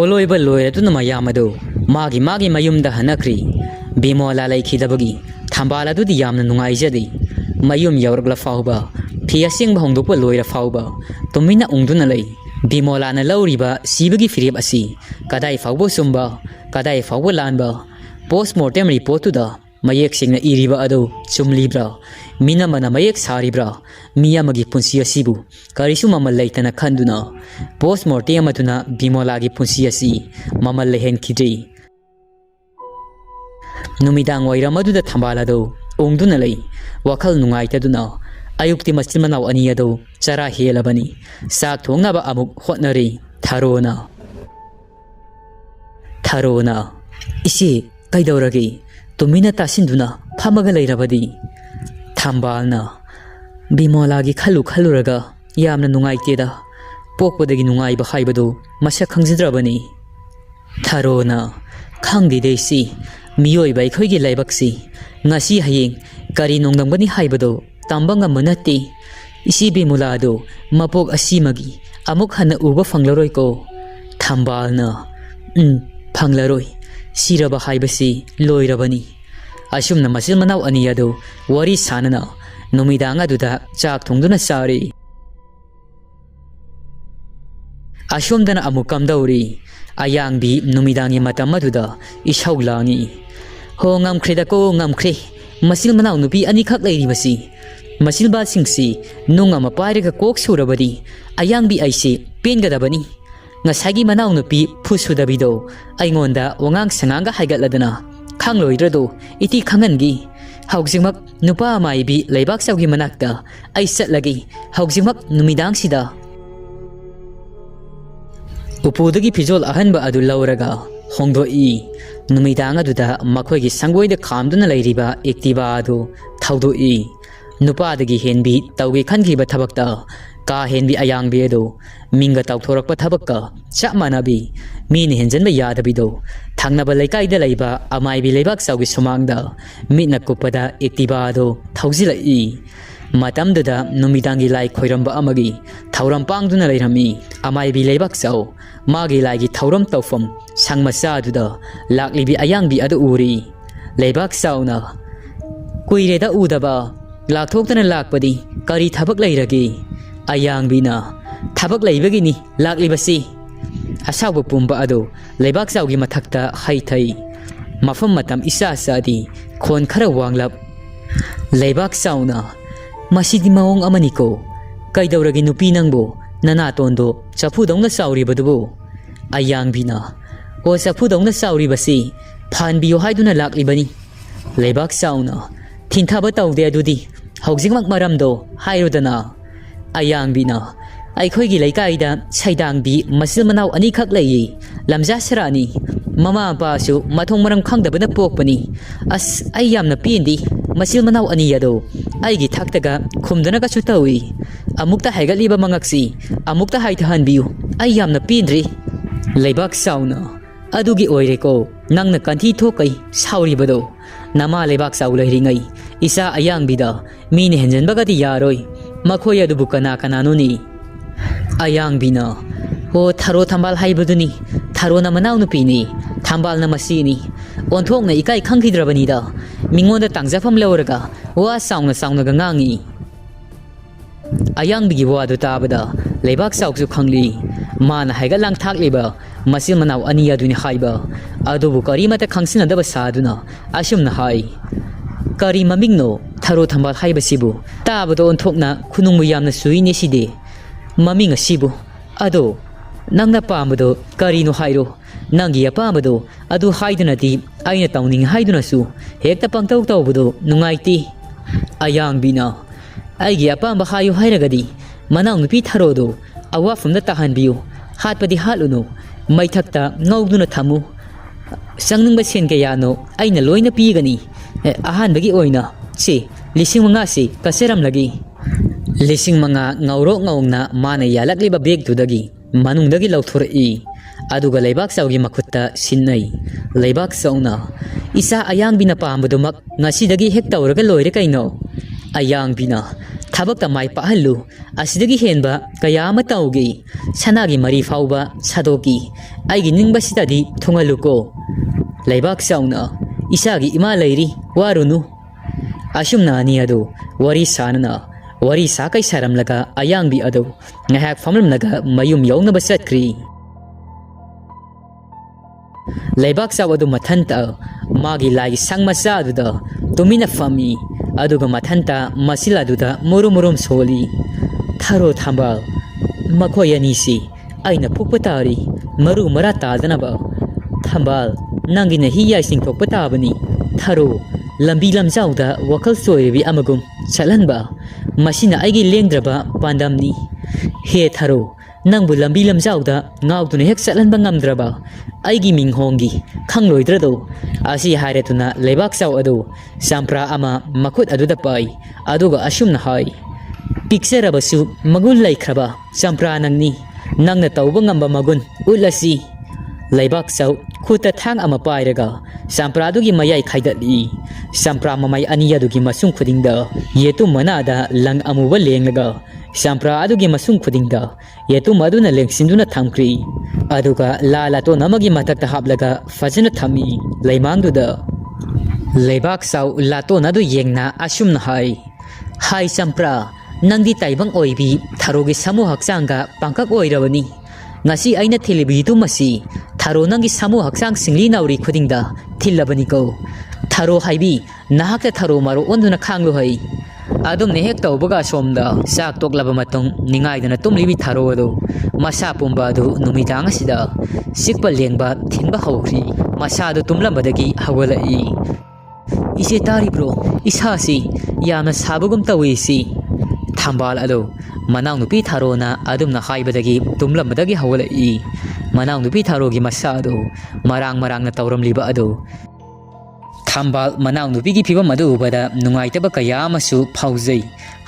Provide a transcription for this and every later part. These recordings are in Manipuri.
पोलोइब लोयरतुना मयाम अदु मागी मागी मयुमदा हनक्री बिमोला लैखिदबगी थंबाल अदुदि यामना नुंगाइजदि मयुम यौरगला फाउबा फि असिंग होंदोकप लोयर फाउबा तुमिना उंगदुना लै बिमोलाना लौरिबा सिबगी फिरेब असि कदाई फाउबो सुंबा कदाई फाउबो लानबा पोस्टमार्टम रिपोर्टुदा मयेक सिंगना इरिबा अदु चुमलिब्रा मिनामना मयेक सारिब्रा मियामगी पुंसी असिबु करिसु ममल लैतना खंदुना पोस्टमार्टम अदुना बिमोलागी पुंसी असि ममल लेहेनखिद्रि नुमिदांग वैरम अदुदा थंबाल अदु ओंदुना लै वखल नुंगाइतदुना अयुक्ति मचिल मनाव अनि अदु चरा हेलबनी साक थोंगनाबा अमुक होटनरी थारोना इसे कैदौरगे तुमिना तासिंदुना फमगा लैरबदी थंबालना बिमोलागी खलु खलुरगा यामना नुंगाइतेदा पोकपदगी नुंगाइबा हाइबदु मसक खंगजिद्रबनी थारोना खंगदिदेसी मियोइबा अखोइगी लाइबक्सी ngasi hayeng kari nongdambani haibado tambanga manati isi bimulado mapok asimagi amuk hana uba phanglaroi ko thambalna phanglaroi siraba haibasi loirabani asumna masil manaw aniyado wari sanana numidanga duda chak thongduna sari asumdana amukam dauri ayangbi numidangi matamaduda ishaulangi ho ngamkreda ko ngamkre masil manaw nupi ani khak leiri basi masil ba singsi nunga mapairega kok surabadi ayangbi aise pengadabani ngasagi manaw nupi phusudabido aingonda wangang sanganga haigatladana khangloidrado iti khangangi haujingmak nupa maibi leibak saugi manakta ai satlagi haujingmak numidang sida upudagi pijol ahanba adu lauraga hongdoi नुमिदांग अदुदा मखोइगी संगोइद खामदुना लैरिबा एक्टिवा अदु थौदोई नुपादगी हेनबी तौगे खनखिबा थबकता का हेनबी अयांगबी अदु मिंगा तौथोरकपा थबकका चप मानाबी मीन हेनजनबा यादबीदो थांगनाबा लैकाइदा लैबा अमाइबी लैबाक साउगी सुमांगदा मिना कुपदा एक्टिवा अदु थौजिलाई मतमदुदा नुमिदांगी लाई खोइरंबा अमगी थौरम पांगदुना लैरमी अमाइबी लैबाक साउ मागी लाइगी थौरम तौफम संगमसा अदुदा लाकलिबी अयांगबी अदु उरी लैबाक साउना कुइरेदा उदबा लाकथोक्तना लाकपदी करी थबक लैरगे अयांगबीना थबक लैबगिनी लाकलिबसी असाबु पुंबा अदु लैबाक साउगी मथक्ता हाइथै मफम मतम इसा सादी खोन खरा वांगलब लैबाक साउना मसिदी मवोंग अमनिको कैदौरगी नुपी नंगबो ननातोंदो चफुदौना साउरिबदुबो अयांगबीना ओ चफुदौना साउरिबसी फानबियो हाइदुना लाकलिबनी लैबाक साउना थिंथाबा तौदे अदुदी हौजिंगमक मरमदो हाइरुदना अयांगबीना अखोइगी लैकाइदा सैदांगबी मसिल मनाव अनिखक लैयि लमजा सरानी ममा पासु मथोंग मरम खंगदबना पोकपनी अस आई यामना पेंदी मसिल मनाव अनि यदो आइगी थक्तगा खुमदनगा सुतौई अमुक्ता हाइगलिबा मंगक्सी अमुक्ता हाइथहनबियु आई यामना पेंद्री लैबाक साउना अदुगी ओइरेको नंगना कंथी थोकै साउरिबदो नमा लैबाक साउ लैरिङै इसा अयांगबिदा मीने हेंजनबगति यारोइ मखोय अदुबु कना कनानुनी अयांगबिना हो थारो थंबाल हाइबदुनी थारो न मनाव नुपीनी थंबाल न मसीनी ओंथोंगना इकाई खंखिद्रबनीदा मिंगोंदा तांगजाफम लौरगा वा साउना साउना गांगी अयांगबिगी वादु ताबदा लैबाक साउकसु खंगली माना हाइगा लांगथाकलिबा मसिल मनाव अनि अदुनी हाइबा अदुबु करीमता खंगसिनदबा सादुना असुमना हाइ करी ममिंगनो थारो थंबाल हाइबसिबु ताबदो ओंथोंगना खुनुंगमु यामना सुइने सिदे ममिंग असिबु अदो नंगना पामबदो करीनो हाइरो नंगी अपामबदो अदु हाइदुनादि आइना तौनिंग हाइदुनासु हेक्ता पंगतौ तौबदो नुंगाइति अयांगबिना आइगी अपामबा हाइयो हाइरगदि मनाव नुपी थारोदो अवाफुमदा ताहनबियु हातपदि हालुनो मैथक्ता ngौदुना थमु संगनिंगबा सेन कयानो आइना लोइना पीगनी अहानबगी ओइना से लिसिंग मंगा से कसेरमलगी लिसिंग मंगा ngौरो ngौंगना माना यालकलिबा बेग दुदगी मनुंगदगी लौथोरई अदुगा लैबाक साउगी मखुत्ता सिन्नै लैबाक साउना इसा अयांगबिना पामबदुमक ngasiदगी हेक तौरगा लोइरे कैनो अयांगबिना ꯊꯕꯛꯇ ꯃꯥꯏ ꯄꯥꯛꯍꯜꯂꯨ ꯑꯁꯤꯗꯒꯤ ꯍꯦꯟꯕ ꯀꯌꯥ ꯑꯃ ꯇꯧꯒꯦ ꯁꯅꯥꯒꯤ ꯃꯔꯤ ꯐꯥꯎꯕ ꯁꯥꯗꯣꯛꯀꯤ ꯑꯩꯒꯤ ꯅꯤꯡꯕꯁꯤꯗꯗꯤ ꯊꯨꯡꯍꯜꯂꯨꯀꯣ ꯂꯩꯕꯥꯛ ꯆꯥꯎꯅ ꯏꯆꯥꯒꯤ ꯏꯃꯥ ꯂꯩꯔꯤ ꯋꯥꯔꯨꯅꯨ ꯑꯁꯨꯝꯅ ꯑꯅꯤ ꯑꯗꯨ ꯋꯥꯔꯤ ꯁꯥꯅꯅ ꯋꯥꯔꯤ ꯁꯥꯀꯩ ꯁꯥꯔꯝꯂꯒ ꯑꯌꯥꯡꯕꯤ ꯑꯗꯨ ꯉꯥꯏꯍꯥꯛ ꯐꯝꯂꯝꯂꯒ ꯃꯌꯨꯝ ꯌꯧꯅꯕ ꯆꯠꯈ꯭ꯔꯤ ꯂꯩꯕꯥꯛ ꯆꯥꯎ ꯑꯗꯨ ꯃꯊꯟꯇ ꯃꯥꯒꯤ ꯂꯥꯏꯒꯤ ꯁꯪ ꯃꯆꯥ ꯑꯗꯨꯗ ꯇꯨꯃꯤꯟꯅ ꯐꯝꯃꯤ ꯑꯗꯨꯒ ꯃꯊꯟꯇ ꯃꯆꯤꯜ ꯑꯗꯨꯗ ꯃꯨꯔꯨꯝ ꯃꯨꯔꯨꯝ ꯁꯣꯜꯂꯤ ꯊꯔꯣ ꯊꯝꯕꯥꯜ ꯃꯈꯣꯏ ꯑꯅꯤꯁꯤ ꯑꯩꯅ ꯐꯨꯛꯄ ꯇꯥꯔꯤ ꯃꯔꯨ ꯃꯔꯥ ꯇꯥꯗꯅꯕ ꯊꯝꯕꯥꯜ ꯅꯪꯒꯤꯅ ꯍꯤ ꯌꯥꯏ ꯆꯤꯡꯊꯣꯛꯄ ꯇꯥꯕꯅꯤ ꯊꯔꯣ ꯂꯝꯕꯤ ꯂꯝꯖꯥꯎꯗ ꯋꯥꯈꯜ ꯆꯣꯏꯔꯕꯤ ꯑꯃꯒꯨꯝ ꯆꯠꯍꯟꯕ ꯃꯁꯤꯅ ꯑꯩꯒꯤ ꯂꯦꯡꯗ꯭ꯔꯕ ꯄꯥꯟꯗꯝꯅꯤ ꯍꯦ ꯊꯔꯣ ꯅꯪꯕꯨ ꯂꯝꯕꯤ ꯂꯝꯖꯥꯎꯗ ꯉꯥꯎꯗꯨꯅ ꯍꯦꯛ ꯆꯠꯍꯟꯕ ꯉꯝꯗ꯭ꯔꯕ ꯑꯩꯒꯤ ꯃꯤꯡ ꯍꯣꯡꯒꯤ ꯈꯪꯂꯣꯏꯗ꯭ꯔꯗꯣ ꯑꯁꯤ ꯍꯥꯏꯔꯗꯨꯅ ꯂꯩꯕꯥꯛ ꯆꯥꯎ ꯑꯗꯨ ꯆꯝꯄ꯭ꯔꯥ ꯑꯃ ꯃꯈꯨꯠ ꯑꯗꯨꯗ ꯄꯥꯏ ꯑꯗꯨꯒ ꯑꯁꯨꯝꯅ ꯍꯥꯏ ꯄꯤꯛꯆꯔꯕꯁꯨ ꯃꯒꯨꯟ ꯂꯩꯈ꯭ꯔꯕ ꯆꯝꯄ꯭ꯔꯥ ꯅꯪꯅꯤ ꯅꯪꯅ ꯇꯧꯕ ꯉꯝꯕ ꯃꯒꯨꯟ ꯎꯠꯂꯁꯤ ꯂꯩꯕꯥꯛ ꯆꯥꯎ ꯈꯨꯠꯇ ꯊꯥꯡ ꯑꯃ ꯄꯥꯏꯔꯒ ꯆꯝꯄ꯭ꯔꯥꯗꯨꯒꯤ ꯃꯌꯥꯏ ꯈꯥꯏꯗꯠꯂꯤ ꯆꯝꯄ꯭ꯔꯥ ꯃꯃꯥꯏ ꯑꯅꯤ ꯑꯗꯨꯒꯤ ꯃꯁꯨꯡ ꯈꯨꯗꯤꯡꯗ ꯌꯦꯇꯨꯝ ꯃꯅꯥꯗ ꯂꯪ ꯑꯃꯨꯕ ꯂꯦꯡꯂꯒ ꯆꯝꯄ꯭ꯔꯥ ꯑꯗꯨꯒꯤ ꯃꯁꯨꯡ ꯈꯨꯗꯤꯡꯗ ꯌꯦꯇꯨꯝ ꯑꯗꯨꯅ ꯂꯦꯡꯁꯤꯟꯗꯨꯅ ꯊꯝꯈ꯭ꯔꯤ ꯑꯗꯨꯒ ꯂꯥ ꯂꯥꯇꯣꯟ ꯑꯃꯒꯤ ꯃꯊꯛꯇ ꯍꯥꯞꯂꯒ ꯐꯖꯅ ꯊꯝꯃꯤ ꯂꯩꯃꯥꯡꯗꯨꯗ ꯂꯩꯕꯥꯛ ꯆꯥꯎ ꯂꯥꯇꯣꯟ ꯑꯗꯨ ꯌꯦꯡꯅ ꯑꯁꯨꯝꯅ ꯍꯥꯏ ꯆꯝꯄ꯭ꯔꯥ ꯅꯪꯗꯤ ꯇꯥꯏꯕꯪ ꯑꯣꯏꯕꯤ ꯊꯔꯣꯒꯤ ꯁꯥꯃꯨ ꯍꯛꯆꯥꯡꯒ ꯄꯥꯡꯀꯛ ꯑꯣꯏꯔꯕꯅꯤ ꯉꯁꯤ ꯑꯩꯅ ꯊꯤꯜꯂꯤꯕ ꯌꯦꯇꯨꯝ ꯑꯁꯤ ꯊꯔꯣ ꯅꯪꯒꯤ ꯁꯥꯃꯨ ꯍꯛꯆꯥꯡ ꯁꯤꯡꯂꯤ ꯅꯥꯎꯔꯤ ꯈꯨꯗꯤꯡꯗ ꯊꯤꯜꯂꯕꯅꯤꯀꯣ ꯊꯔꯣ ꯍꯥꯏꯕꯤ ꯅꯍꯥꯛꯇ ꯊꯔꯣ ꯃꯔꯨ ꯑꯣꯟꯗꯨꯅ ꯈꯥꯡꯂꯨ ꯍꯩ ꯑꯗꯨꯝꯅ ꯍꯦꯛ ꯇꯧꯕꯒ ꯑꯁꯣꯝꯗ ꯆꯥꯛ ꯇꯣꯛꯂꯕ ꯃꯇꯨꯡ ꯅꯤꯡꯉꯥꯏꯗꯅ ꯇꯨꯝꯂꯤꯕꯤ ꯊꯔꯣ ꯑꯗꯨ ꯃꯁꯥ ꯄꯨꯝꯕ ꯑꯗꯨ ꯅꯨꯃꯤꯗꯥꯡ ꯑꯁꯤꯗ ꯆꯤꯛꯄ ꯂꯦꯡꯕ ꯊꯤꯟꯕ ꯍꯧꯈ꯭ꯔꯤ ꯃꯁꯥꯗꯨ ꯇꯨꯝꯂꯝꯕꯗꯒꯤ ꯍꯧꯒꯠꯂꯛꯏ 이제 딸이브로 이사시 야나 사부금 따위시 thambal ado manang nupi tharona adumna haibadagi tumlambadagi hawalai manang nupi tharogi masado marang na tawramliba ado thambal manang nupi gi phibam adu ubada nungaitaba kaya amasu phaujai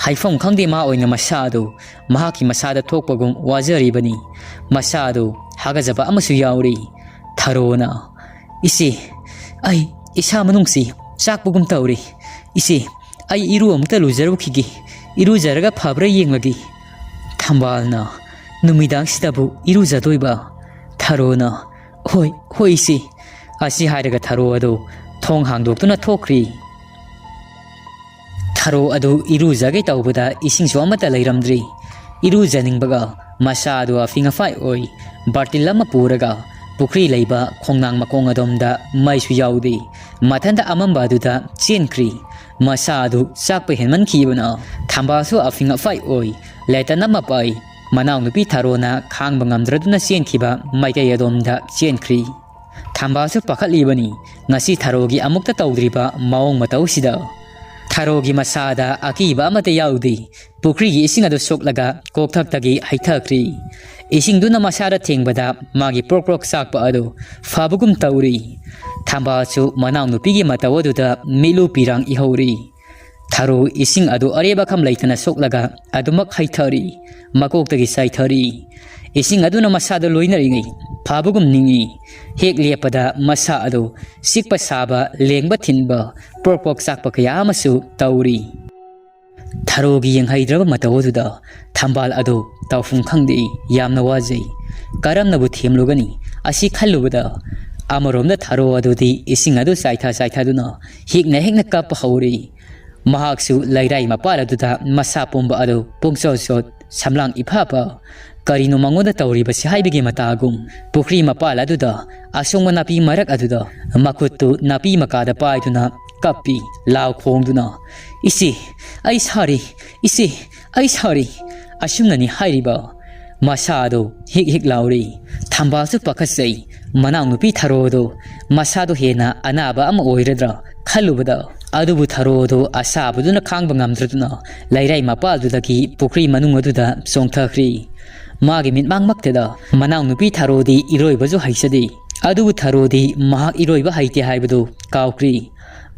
haifam khangde ma oina masado mahaki masada thokpagum wazaribani masado hagajaba amasu yauri tharona isi ai isa manungsi ꯆꯥꯛꯄꯒꯨꯝ ꯇꯧꯔꯤ ꯏꯆꯦ ꯑꯩ ꯏꯔꯨ ꯑꯃꯨꯛꯇ ꯂꯨꯖꯔꯨꯈꯤꯒꯦ ꯏꯔꯨꯖꯔꯒ ꯐꯕ꯭ꯔꯥ ꯌꯦꯡꯂꯒꯦ ꯊꯝꯕꯥꯜꯅ ꯅꯨꯃꯤꯗꯥꯡꯁꯤꯗꯕꯨ ꯏꯔꯨꯖꯗꯣꯏꯕ ꯊꯔꯣꯅ ꯍꯣꯏ ꯏꯆꯦ ꯑꯁꯤ ꯍꯥꯏꯔꯒ ꯊꯔꯣ ꯑꯗꯨ ꯊꯣꯡ ꯍꯥꯡꯗꯣꯛꯇꯨꯅ ꯊꯣꯛꯈ꯭ꯔꯤ ꯊꯔꯣ ꯑꯗꯨ ꯏꯔꯨꯖꯒꯦ ꯇꯧꯕꯗ ꯏꯁꯤꯡꯁꯨ ꯑꯃꯠꯇ ꯂꯩꯔꯝꯗ꯭ꯔꯤ ꯏꯔꯨꯖꯅꯤꯡꯕꯒ ꯃꯁꯥ ꯑꯗꯨ ꯑꯐꯤꯡ ꯑꯐꯥꯏ ꯑꯣꯏ ꯕꯥꯔꯇꯤꯜ ꯑꯃ ꯄꯨꯔꯒ ꯄꯨꯈ꯭ꯔꯤ ꯂꯩꯕ ꯈꯣꯡꯅꯥꯡ ꯃꯈꯣꯡ ꯑꯗꯣꯝꯗ ꯃꯩꯁꯨ ꯌꯥꯎꯗꯦ ꯃꯊꯟꯇ ꯑꯃꯝꯕ ꯑꯗꯨꯗ ꯆꯦꯟꯈ꯭ꯔꯤ ꯃꯁꯥ ꯑꯗꯨ ꯆꯥꯛꯄ ꯍꯦꯟꯃꯟꯈꯤꯕꯅ ꯊꯝꯕꯥꯜꯁꯨ ꯑꯐꯤꯡ ꯑꯐꯥꯏ ꯑꯣꯏ ꯂꯩꯇꯟ ꯑꯃ ꯄꯥꯏ ꯃꯅꯥꯎꯅꯨꯄꯤ ꯊꯔꯣꯅ ꯈꯥꯡꯕ ꯉꯝꯗ꯭ꯔꯗꯨꯅ ꯆꯦꯟꯈꯤꯕ ꯃꯥꯏꯀꯩ ꯑꯗꯣꯝꯗ ꯆꯦꯟꯈ꯭ꯔꯤ ꯊꯝꯕꯥꯜꯁꯨ ꯄꯥꯈꯠꯂꯤꯕꯅꯤ ꯉꯁꯤ ꯊꯔꯣꯒꯤ ꯑꯃꯨꯛꯇ ꯇꯧꯗ꯭ꯔꯤꯕ ꯃꯑꯣꯡ ꯃꯇꯧꯁꯤꯗ ꯊꯔꯣꯒꯤ ꯃꯁꯥꯗ ꯑꯀꯤꯕ ꯑꯃꯠꯇ ꯌꯥꯎꯗꯦ ꯄꯨꯈ꯭ꯔꯤꯒꯤ ꯏꯁꯤꯡ ꯑꯗꯨ ꯁꯣꯛꯂꯒ ꯀꯣꯛꯊꯛꯇꯒꯤ ꯍꯩꯊꯈ꯭ꯔꯤ इसिंदुना मसादा थेंगबदा मागी प्रोक प्रोक साकपा अदु फाबगुम तौरी थंबासु मनाव नुपीगी मतवदुदा मिलु पिरांग इहौरी थारो इसिंग अदु अरेबा खम लैतना सोकलगा अदुमक हैथरी मकोक्तगी साइथरी इसिंग अदुना मसादा लोइनरिङै फाबगुम निङि हेक लेपदा मसा अदु सिकपा साबा लेंगबा थिनबा प्रोक प्रोक साकपा कयामसु तौरी थारोगी यंगहैद्रबा मतवदुदा थंबाल अदु तौफुम खंगदे यामना वाजै करमनबु थेमलुगनी असि खल्लुबदा अमरोमदा थारो अदुदी इसिंग अदु साइथादुना हेकना कप हौरी महाक्सु लैराई मपाल अदुदा मसा पुंबा अदु पुंगसोसोत समलांग इफापा करिनो मंगोदा तौरिबसि हाइबगे मतागुम पुखरी मपाल अदुदा असोंग नापी मरक अदुदा मकुत्तु नापी मकादा पाइदुना कपी लाव खोंगदुना इसी आई सारी असुमननी हाइरिबा मसादो हिक लाउरी थंबासु पखसै मनाव नुपी थरोदो मसादो हेना अनाबा अम ओइरद्रा खल्लुबदा अदुबु थरोदो असाबदुना खांगबा ngamdraduna लैराई मपालदुदगी पुखरी मनुंग अदुदा सोंगथख्री मागी मिटमांग मक्तेदा मनाव नुपी थरोदी इरोइबजु हाइसदे अदुबु थरोदी महाक इरोइबा हाइते हाइबदु काउक्री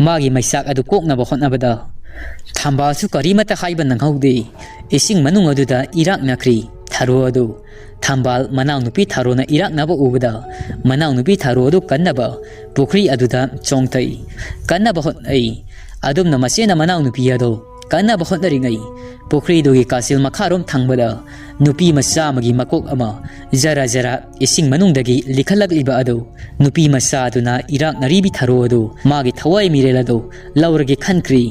मागी मैसाक अदु कोकनबा होटनबदा थंबासु करीमता हाइबा नंगहौदे इसिंग मनुंग अदुदा इराक नखरी थारो अदु थंबाल मनाव नुपी थारोना इराक नबा उबदा मनाव नुपी थारो अदु कन्नबा पुखरी अदुदा चोंगतै कन्नबा होत ऐ अदुमना मसेना मनाव नुपी अदु kana bahotnari ngai pokri do gi kasil makharom thangbada nupi macha magi makok ama jara jara ising manung dagi likhalak liba ado nupi macha duna irak naribi tharo ado magi thawai mirela do lauragi khankri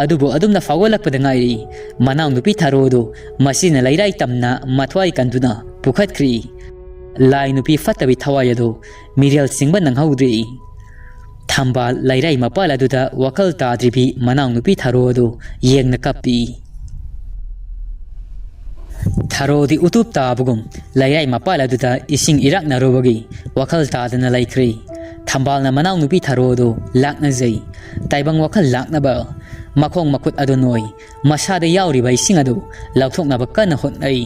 adubo adumna fawalak padangai manang nupi tharo do masina lairai tamna mathwai kanduna pukhatkri lai nupi fatabi thawai ado Meerel singba nanghaudri thambal lairai mapala duda wakal tadribi manang nupi tharo ado yengna kapi tharo di utup tabugum lairai mapala duda ising irak narobagi wakal tadana laikri thambal na manang nupi tharo ado lakna jai taibang wakal lakna ba makhong makut adonoi masada yauri bai ising ado lauthokna ba kana hotnai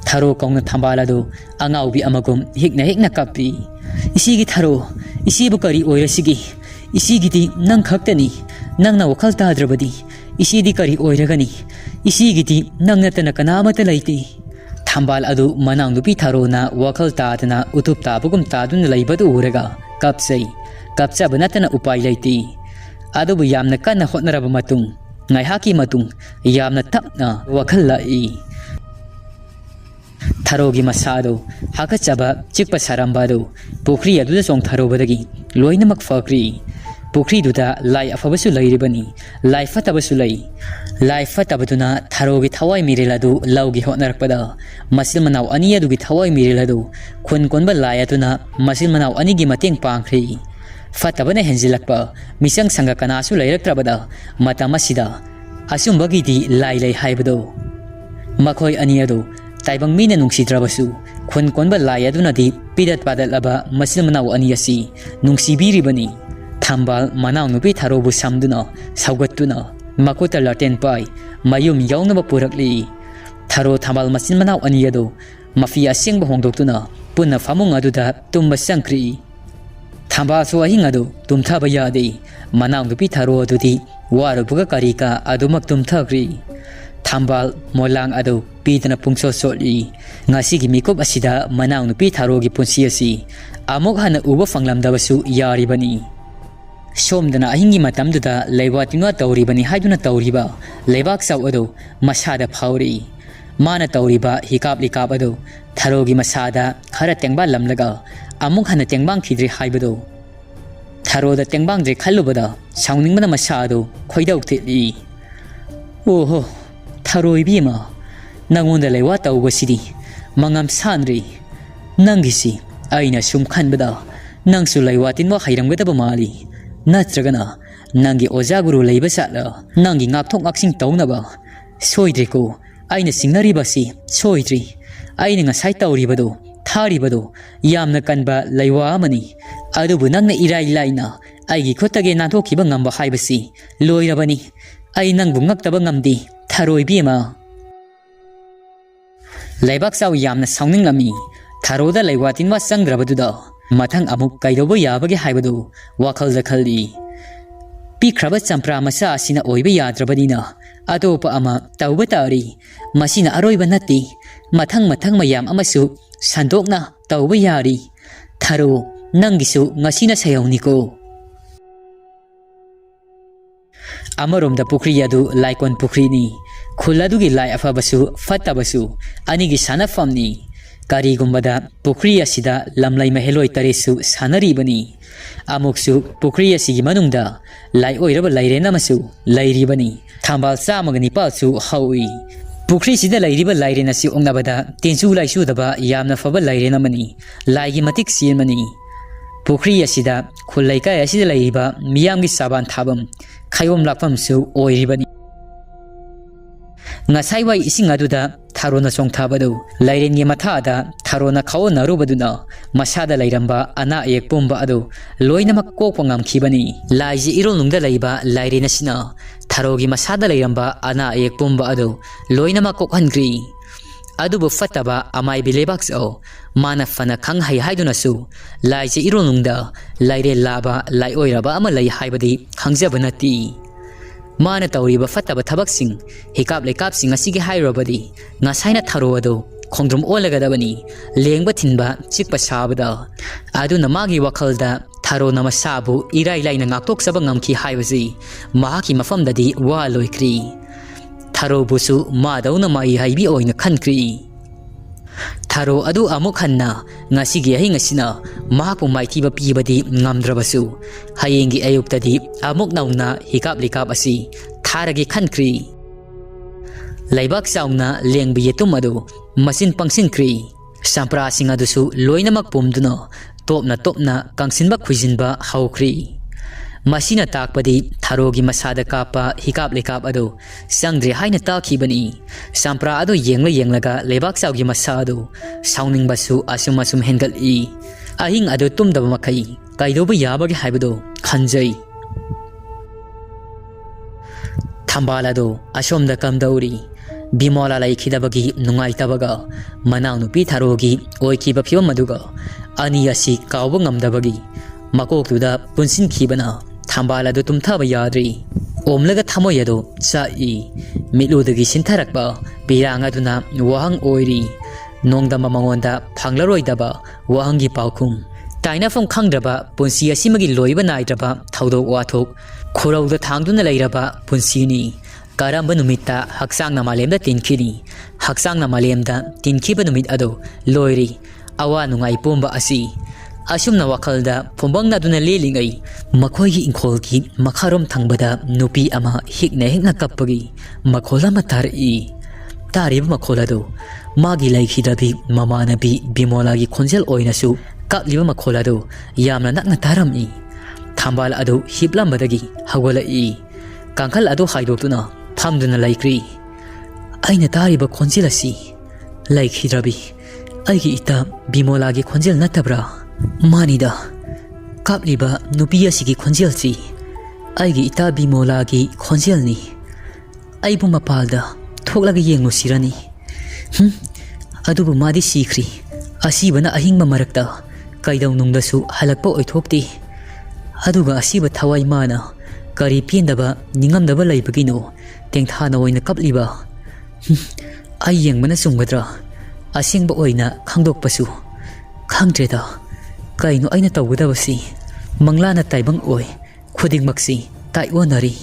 tharo kongna thambal ado angau bi amagum hikna kapi isigi tharo isibu kari oirasigi isigidi nang khaktani nangna wakal tadrabadi isidi kari oiragani isigidi nang natana kanamata laiti thambal adu manang nupi tharo na wakal tadana utup tabugum tadun laibadu uraga kapsa banatana upai laiti adubu yamna kana hotnaraba matung ngai haki matung yamna tapna wakal lai tharo gi masado hakachaba chikpa sarambado pokri adu song tharo badagi loina mak fakri pokri duda lai afabasu lairibani lai fatabasu lai fatabaduna tharo gi thawai mireladu laugi hotnarakpada masil manau ani adu gi thawai mireladu khun konba lai atuna masil manau ani gi mateng pangkhri fatabana henjilakpa misang sanga kanasu lairaktrabada matamasida asumbagidi lai haibado makhoi ani adu taibang mina nungsidrabasu khun konba lai aduna di pidat padalaba masil manau ani asi nungsibiribani thambal manau nupi tharo bu samduna saugattuna makuta laten pai mayum yaunaba purakli tharo thambal masil manau ani adu mafia singba hongdoktuna punna famung aduda tumba sangkri thambal so ahinga do tumthaba yade manau nupi tharo adudi warubuga karika adumak tumthakri thambal molang adu pidana pungso soli ngasi gi mikop asida manau nupi tharo gi punsi asi amok hana uba fanglamdabasu yaribani somdana ahingi matamduda leiwatinga tawribani haiduna tawriba leibak saw adu masada phawri mana tawriba hikap likap adu tharo gi masada khara tengba lamlaga amuk hana tengbang khidri haibado tharo da tengbang je khallubada sauningmana masado khoidau theli oho tharo ibima nangonda leiwa tawbasidi mangam sanri nangisi aina sum khanbada nangsu leiwatin wa khairamgada mali natragana nangi oja guru leiba sala nangi ngakthok ngaksing tawnaba soidriko aina singnari basi soidri aina ngasai tawribado tharibado yamna kanba leiwa amani adubu nangna irai laina aigi khotage nanthokhiba ngamba haibasi loirabani ai nangbu ngaktaba ngamdi tharoi bima leibak saw yamna sauningami tharoda leiwatin wa sangdrabaduda mathang amuk kaidobo yabage haibadu wakal zakhalli pikraba champra masa asina oiba yadrabadina atopa ama tauba tari masina aroiba natti mathang mayam amasu sandokna tauba yari tharo nangisu ngasina sayawniko amaromda pukri adu laikon pukri ni khuladugi lai afabasu fatabasu anigi sanafamni karigumbada pukri asida lamlai maheloi taresu sanaribani amuksu pukri asigi manungda lai oiraba lairena masu lairibani thambal samagani palsu hawi pukri sida lairiba lairena si ongnabada tensu laisu daba yamna faba lairena mani laigi matik silmani pukri asida khulai kai asida lairiba miyamgi saban thabam khayom lakpam su oiribani ngasai wai ising aduda tharona song thabadu lairen ge mathada tharona khaw narubaduna masada lairamba ana ek pomba adu loinamak kokpangam khibani laiji irolungda laiba lairena sina tharogi masada lairamba ana ek pomba adu loinamak kokhankri adubu fataba amai bilebak so mana fana khang hai haiduna su laiji irolungda laire laba lai oiraba ama lai haibadi khangjabanati mana tawriba fataba thabaksing hikap lekap sing asigi hairobadi ngasaina tharo ado khongdrum olagadabani lengba thinba chikpa sabada aduna magi wakhalda tharo namasabu irai laina ngaktok saba ngamki haibasi mahaki mafamdadi wa loikri Tharobusu madawna mai haibi oina khankri Tharo adu amuk hanna ngasigi ahi ngasina mahakpu maithiba pibadi ngamdrabasu hayengi ayuktadi amuk nauna hikap likap asi tharagi khankri Laibak sauna lengbi yetum adu masin pangsinkri Champra sing adusu loinamak pumduna topna kangsinba khuijinba haukri Masina takpadi Tharogi masada kapa hikap likap adu sangdri haina takhibani Champra adu yenglaga lebak saugi masadu sauning basu asum hengal I ahing adu tumdaba makai kaidobu yabagi haibado khanjai thambal adu asomda kamdauri Bimola laikhidabagi nungaitabaga manau nupi Tharogi oikiba phibam aduga ani asi kawba ngamdabagi makoktuda punsin khibana thambal adu tumthaba yadri omlaga thamoi adu chai miludagi sintharakba birang aduna wahang oiri nongdama mangonda phanglaroidaba wahangi paukhum taina phom khangdraba punsi asimagi loiba naidraba thaudok wathok khorauda thangduna leiraba punsini Karamba numita haksang na malemda tinkhini haksang na malemda tinkhiba numit ado loiri awa nungai pomba asi asum na wakalda phombang na duna lelingai makhoi ingkhol ki makharom thangbada nupi ama hikna kappagi makhola matar I tarib makhola do magi laikhidabi mamanabi bimola gi khonjel oinasu kapliba makhola do yamna nakna taram I thambal ado hiplambadagi hawala I kankal ado haidoktuna Thamduna laikri aina tariba khonjel asi laikhidrabi aigi ita bimola gi khonjel natabra manida kapliba nupi asigi khonjel chi aigi ita bimola gi khonjel ni aibu mapalda thoklaga yengno sirani adubu madi sikhri asibana ahingba marakta kaidau nungdasu halakpa oithokti aduga asiba thawai mana kari piendaba ningamdaba laibagino tengthana oina kapliba ai yengmana sumgadra asingba oina khangdokpasu khangtreda kaino aina tawgadabasi manglana taibang oi khudingmaksi taiwonari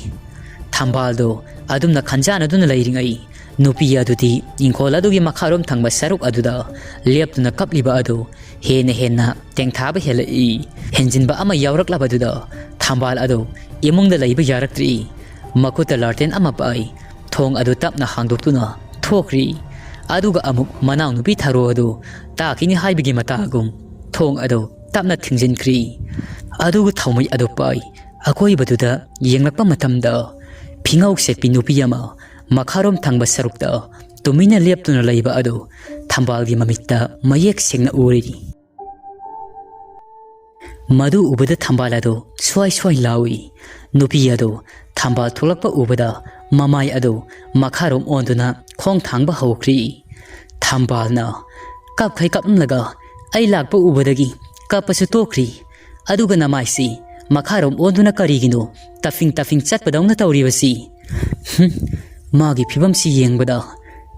thambaldo adumna khanjana duna leiringai nupi adudi ingkol adugi makharom thangba saruk aduda leptuna kapliba adu hena tengthaba helai henjinba ama yawraklabaduda thambal adu imungda leiba yaraktri Makuta larten ama pai thong adu tapna hangdoktuna thokri aduga amuk manau nupi Tharo adu takini haibigi matagum thong adu tapna thingjinkri aduga thaumai adu pai akoi baduda yenglakpa matamda phingau sepi nupi ama makharom thangba sarukta tumina leptuna leiba adu thambalgi mamitta mayek sengna uri Madu ubada thambal adu swai lawi nupi adu thambal tholakpa ubada mamai adu makharom onduna khong thangba hokri thambal na kapkhai kapmlaga ai lakpa ubadagi kapasu tokri aduga namaisi makharom onduna karigino tafing chatpadawna tawribasi magi phibam si yengbada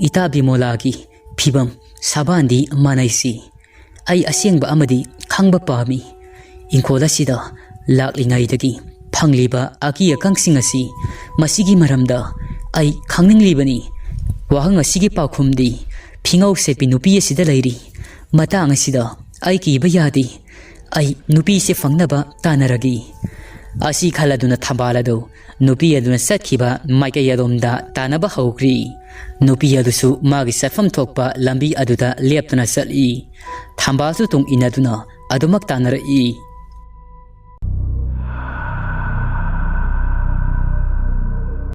ita bimolagi phibam sabandi manaisi ai asengba amadi khangba pami ingkola sida laklingaidagi phangliba aki akangsing asi masigi maramda ai khangninglibani wahang asigi paukhumdi phingau sepi nupi asida leiri matang asida ai ki bayadi ai nupi se fangnaba tanaragi asi khaladuna thambalado nupi aduna satkiba maikayadomda tanaba hokri nupi adusu magi safam thokpa lambi aduda leptuna sali thambalsu tung inaduna adumak tanara I